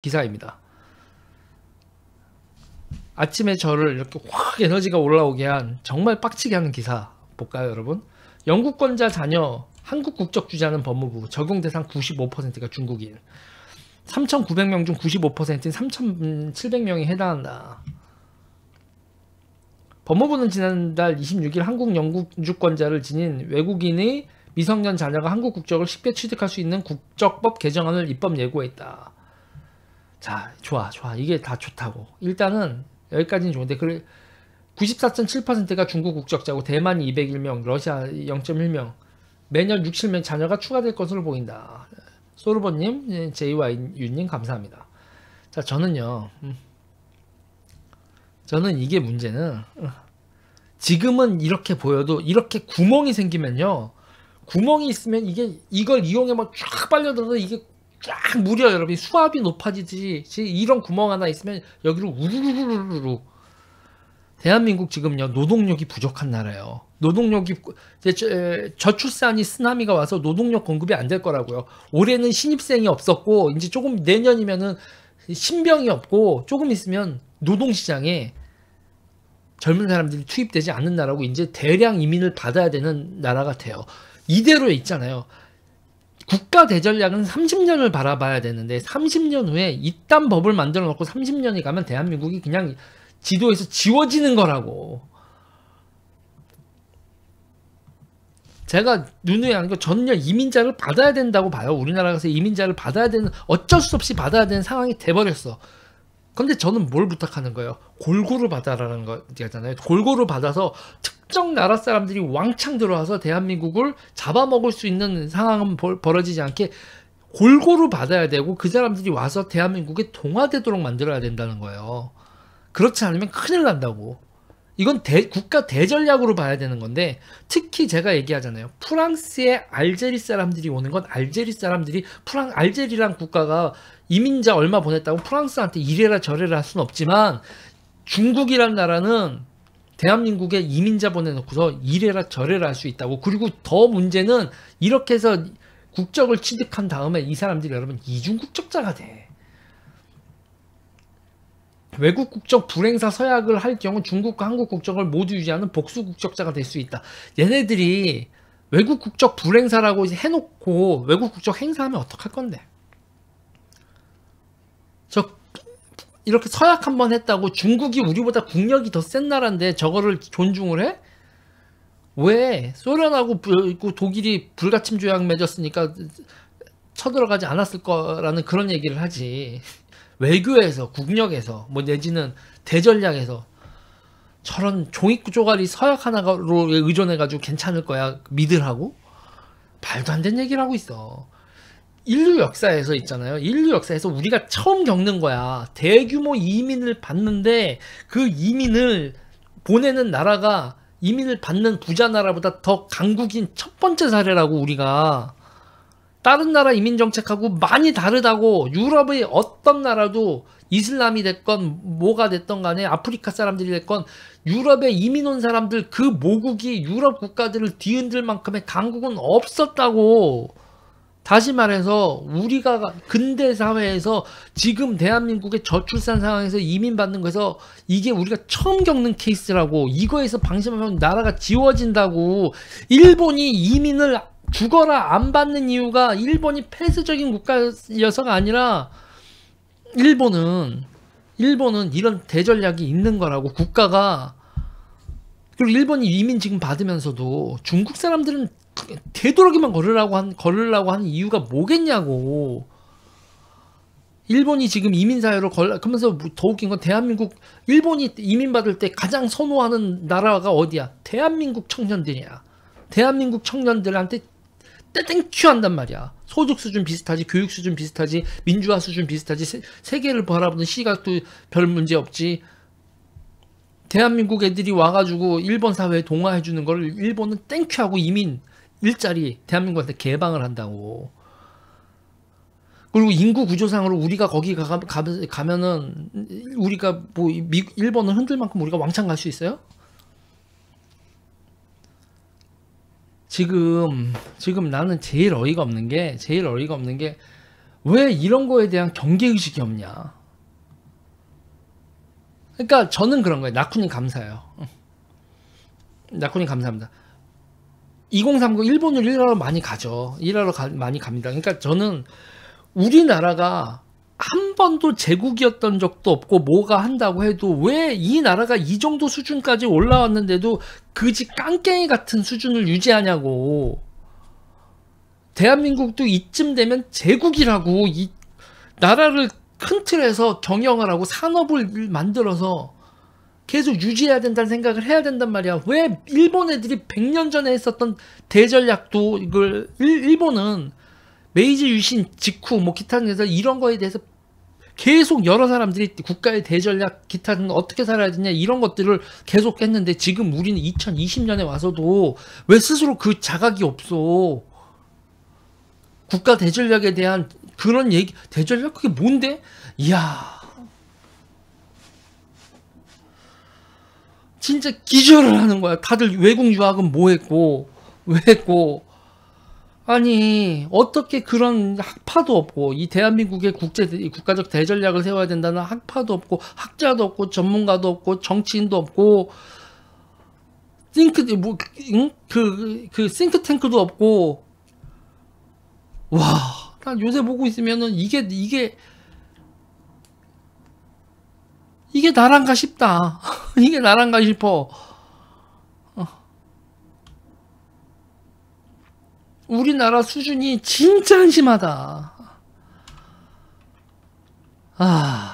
기사입니다. 아침에 저를 이렇게 확 에너지가 올라오게 한 정말 빡치게 하는 기사 볼까요, 여러분? 영국권자 자녀 한국 국적 주자는 법무부, 적용 대상 95%가 중국인. 3,900명 중 95%인 3,700명이 해당한다. 법무부는 지난달 26일 한국 영주권자를 지닌 외국인의 미성년 자녀가 한국 국적을 쉽게 취득할 수 있는 국적법 개정안을 입법 예고했다. 자, 좋아. 이게 다 좋다고. 일단은 여기까지는 좋은데, 94.7%가 중국 국적자고 대만이 201명, 러시아 0.1명, 매년 6, 7명 자녀가 추가될 것으로 보인다. 소르버님, JYU님 감사합니다. 자, 저는 이게 문제는, 지금은 이렇게 보여도 이렇게 구멍이 생기면요, 구멍이 있으면 이걸 이용해 막 쫙 빨려들어서 이게 쫙 무려 여러분 수압이 높아지듯이 이런 구멍 하나 있으면 여기로 우르르르르. 대한민국 지금요 노동력이 부족한 나라예요. 노동력이 저출산이 쓰나미가 와서 노동력 공급이 안 될 거라고요. 올해는 신입생이 없었고 이제 조금 내년이면은 신병이 없고 조금 있으면 노동시장에 젊은 사람들이 투입되지 않는 나라고 이제 대량 이민을 받아야 되는 나라가 돼요. 이대로 있잖아요. 국가 대전략은 30년을 바라봐야 되는데 30년 후에 이딴 법을 만들어 놓고 30년이 가면 대한민국이 그냥 지도에서 지워지는 거라고. 제가 누누이 하는 거 저는요 이민자를 받아야 된다고 봐요. 우리나라 가서 이민자를 받아야 되는, 어쩔 수 없이 받아야 되는 상황이 돼버렸어. 근데 저는 뭘 부탁하는 거예요? 골고루 받아라는 거잖아요. 골고루 받아서 특정 나라 사람들이 왕창 들어와서 대한민국을 잡아먹을 수 있는 상황은 벌어지지 않게 골고루 받아야 되고, 그 사람들이 와서 대한민국에 동화되도록 만들어야 된다는 거예요. 그렇지 않으면 큰일 난다고. 이건 국가 대전략으로 봐야 되는 건데, 특히 제가 얘기하잖아요. 프랑스에 알제리 사람들이 오는 건 알제리 사람들이 알제리란 국가가 이민자 얼마 보냈다고 프랑스한테 이래라 저래라 할 수는 없지만, 중국이란 나라는 대한민국에 이민자 보내놓고서 이래라 저래라 할 수 있다고. 그리고 더 문제는 이렇게 해서 국적을 취득한 다음에 이 사람들이 여러분 이중 국적자가 돼. 외국 국적 불행사 서약을 할 경우 중국과 한국 국적을 모두 유지하는 복수 국적자가 될 수 있다. 얘네들이 외국 국적 불행사라고 해놓고 외국 국적 행사하면 어떡할 건데? 이렇게 서약 한번 했다고 중국이 우리보다 국력이 더 센 나라인데 저거를 존중을 해? 왜? 소련하고 독일이 불가침 조약 맺었으니까 쳐들어가지 않았을 거라는 그런 얘기를 하지. 외교에서, 국력에서, 뭐 내지는 대전략에서 저런 종이 쪼가리 서약 하나로 의존해가지고 괜찮을 거야 믿으라고? 말도 안 되는 얘기를 하고 있어. 인류 역사에서 있잖아요. 인류 역사에서 우리가 처음 겪는 거야. 대규모 이민을 받는데 그 이민을 보내는 나라가 이민을 받는 부자 나라보다 더 강국인 첫 번째 사례라고. 우리가 다른 나라 이민 정책하고 많이 다르다고. 유럽의 어떤 나라도 이슬람이 됐건 뭐가 됐던 간에 아프리카 사람들이 됐건 유럽에 이민 온 사람들 그 모국이 유럽 국가들을 뒤흔들 만큼의 강국은 없었다고. 다시 말해서 우리가 근대 사회에서 지금 대한민국의 저출산 상황에서 이민 받는 거에서 이게 우리가 처음 겪는 케이스라고. 이거에서 방심하면 나라가 지워진다고. 일본이 이민을 죽어라 안 받는 이유가 일본이 폐쇄적인 국가여서가 아니라 일본은 이런 대전략이 있는 거라고. 국가가. 그리고 일본이 이민 지금 받으면서도 중국 사람들은 되도록이면 걸으려고 하는 이유가 뭐겠냐고. 일본이 지금 이민사회로 그러면서 더 웃긴 건 대한민국, 일본이 이민 받을 때 가장 선호하는 나라가 어디야? 대한민국 청년들이야. 대한민국 청년들한테 땡큐 한단 말이야. 소득 수준 비슷하지, 교육 수준 비슷하지, 민주화 수준 비슷하지, 세계를 바라보는 시각도 별 문제 없지. 대한민국 애들이 와가지고 일본 사회에 동화해주는 걸 일본은 땡큐하고 이민 일자리 대한민국한테 개방을 한다고. 그리고 인구 구조상으로 우리가 거기 가면은 우리가 뭐 일본을 흔들 만큼 우리가 왕창 갈 수 있어요? 지금 나는 제일 어이가 없는 게 왜 이런 거에 대한 경계의식이 없냐. 그러니까 저는 그런 거예요. 나쿠님 감사해요. 나쿠님 감사합니다. 2030 일본을 일하러 많이 가죠. 많이 갑니다. 그러니까 저는 우리나라가 한 번도 제국이었던 적도 없고 뭐가 한다고 해도 왜 이 나라가 이 정도 수준까지 올라왔는데도 그지 깡깽이 같은 수준을 유지하냐고. 대한민국도 이쯤 되면 제국이라고, 이 나라를 큰 틀에서 경영을 하고 산업을 만들어서 계속 유지해야 된다는 생각을 해야 된단 말이야. 왜 일본 애들이 100년 전에 했었던 대전략도 이걸 일본은 메이지 유신 직후 뭐 기타 등에서 이런 거에 대해서 계속 여러 사람들이 국가의 대전략 기타는 어떻게 살아야 되냐 이런 것들을 계속 했는데 지금 우리는 2020년에 와서도 왜 스스로 그 자각이 없어. 국가 대전략에 대한 그런 얘기, 대전략 그게 뭔데? 이야, 진짜 기절을 하는 거야. 다들 외국 유학은 뭐 했고 왜 했고, 아니 어떻게 그런 학파도 없고 이 대한민국의 국가적 대전략을 세워야 된다는 학파도 없고 학자도 없고 전문가도 없고 정치인도 없고 그 싱크탱크도 없고. 와, 난 요새 보고 있으면은 이게 나란가 싶다. 이게 나란가 싶어. 우리나라 수준이 진짜 한심하다. 아.